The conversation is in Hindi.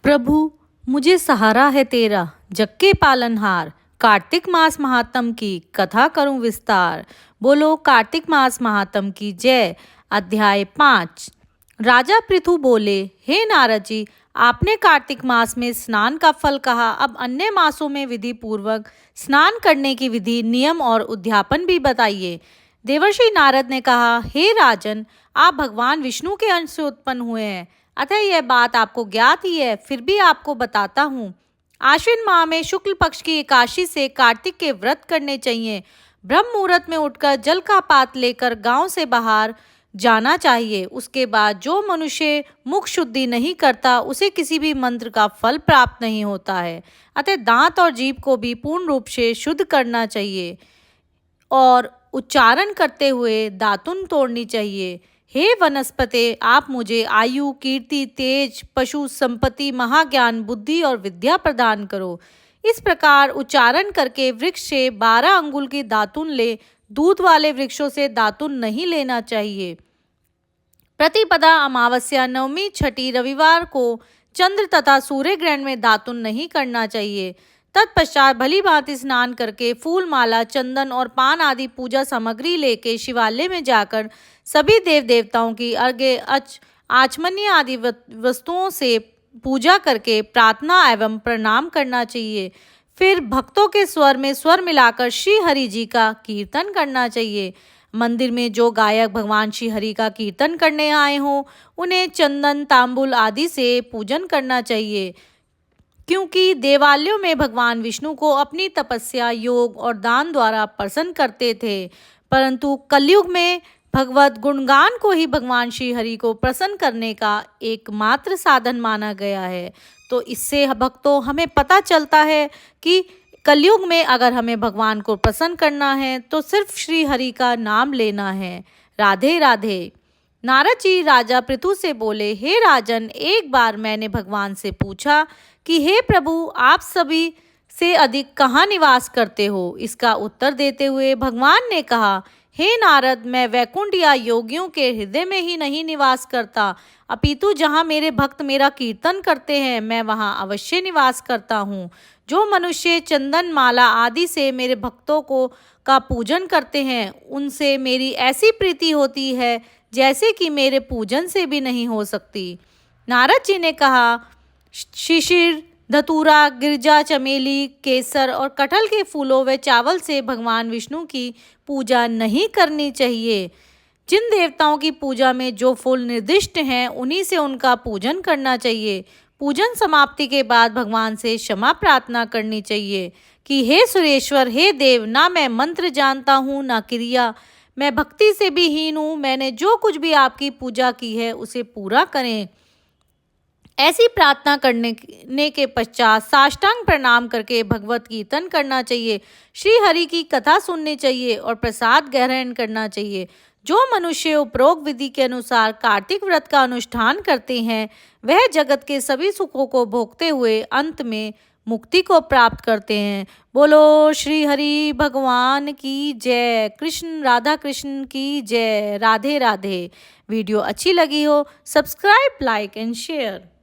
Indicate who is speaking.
Speaker 1: प्रभु, मुझे सहारा है तेरा, जग के पालनहार। कार्तिक मास महात्म की कथा करूं विस्तार। बोलो कार्तिक मास महात्म की जय। अध्याय 5। राजा पृथु बोले, हे नारद जी, आपने कार्तिक मास में स्नान का फल कहा, अब अन्य मासों में विधि पूर्वक स्नान करने की विधि, नियम और उद्यापन भी बताइए। देवर्षि नारद ने कहा, हे राजन, आप भगवान विष्णु के अंश से उत्पन्न हुए हैं, अतः यह बात आपको ज्ञात ही है, फिर भी आपको बताता हूँ। आश्विन माह में शुक्ल पक्ष की एकादशी से कार्तिक के व्रत करने चाहिए। ब्रह्म मुहूर्त में उठकर जल का पात लेकर गांव से बाहर जाना चाहिए। उसके बाद जो मनुष्य मुख शुद्धि नहीं करता, उसे किसी भी मंत्र का फल प्राप्त नहीं होता है। अतः दांत और जीभ को भी पूर्ण रूप से शुद्ध करना चाहिए और उच्चारण करते हुए दातुन तोड़नी चाहिए। हे वनस्पते, आप मुझे आयु, कीर्ति, तेज, पशु संपत्ति, महाज्ञान, बुद्धि और विद्या प्रदान करो। इस प्रकार उच्चारण करके वृक्ष से 12 अंगुल की दातुन ले। दूध वाले वृक्षों से दातुन नहीं लेना चाहिए। प्रतिपदा, अमावस्या, नवमी, छठी, रविवार को चंद्र तथा सूर्य ग्रहण में दातुन नहीं करना चाहिए। तत्पश्चात भली भांति स्नान करके फूल माला, चंदन और पान आदि पूजा सामग्री लेके शिवालय में जाकर सभी देव देवताओं की अर्घ्य, आचमन्य आदि वस्तुओं से पूजा करके प्रार्थना एवं प्रणाम करना चाहिए। फिर भक्तों के स्वर में स्वर मिलाकर श्री हरि जी का कीर्तन करना चाहिए। मंदिर में जो गायक भगवान श्री हरि का कीर्तन करने आए हों, उन्हें चंदन, तांबुल आदि से पूजन करना चाहिए, क्योंकि देवालयों में भगवान विष्णु को अपनी तपस्या, योग और दान द्वारा प्रसन्न करते थे। परंतु कलयुग में भगवत गुणगान को ही भगवान श्री हरि को प्रसन्न करने का एकमात्र साधन माना गया है। तो इससे भक्तों हमें पता चलता है कि कलयुग में अगर हमें भगवान को प्रसन्न करना है तो सिर्फ श्री हरि का नाम लेना है। राधे राधे। नारद जी राजा पृथु से बोले, हे राजन, एक बार मैंने भगवान से पूछा कि हे प्रभु, आप सभी से अधिक कहाँ निवास करते हो। इसका उत्तर देते हुए भगवान ने कहा, हे नारद, मैं वैकुंठ या योगियों के हृदय में ही नहीं निवास करता, अपितु जहाँ मेरे भक्त मेरा कीर्तन करते हैं, मैं वहाँ अवश्य निवास करता हूँ। जो मनुष्य चंदन, माला आदि से मेरे भक्तों को का पूजन करते हैं, उनसे मेरी ऐसी प्रीति होती है जैसे कि मेरे पूजन से भी नहीं हो सकती। नारद जी ने कहा, शिशिर, धतूरा, गिरजा, चमेली, केसर और कटहल के फूलों व चावल से भगवान विष्णु की पूजा नहीं करनी चाहिए। जिन देवताओं की पूजा में जो फूल निर्दिष्ट हैं, उन्हीं से उनका पूजन करना चाहिए। पूजन समाप्ति के बाद भगवान से क्षमा प्रार्थना करनी चाहिए कि हे सुरेश्वर, हे देव, ना मैं मंत्र जानता हूँ ना क्रिया, मैं भक्ति से भी हीन हूँ। मैंने जो कुछ भी आपकी पूजा की है उसे पूरा करें। ऐसी प्रार्थना करने के पश्चात साष्टांग प्रणाम करके भगवत कीर्तन करना चाहिए, श्री हरि की कथा सुननी चाहिए और प्रसाद ग्रहण करना चाहिए। जो मनुष्य उपरोक्त विधि के अनुसार कार्तिक व्रत का अनुष्ठान करते हैं, वह जगत के सभी सुखों को भोगते हुए अंत में मुक्ति को प्राप्त करते हैं। बोलो श्री हरि भगवान की जय। कृष्ण राधा कृष्ण की जय। राधे राधे। वीडियो अच्छी लगी हो, सब्सक्राइब, लाइक एंड शेयर।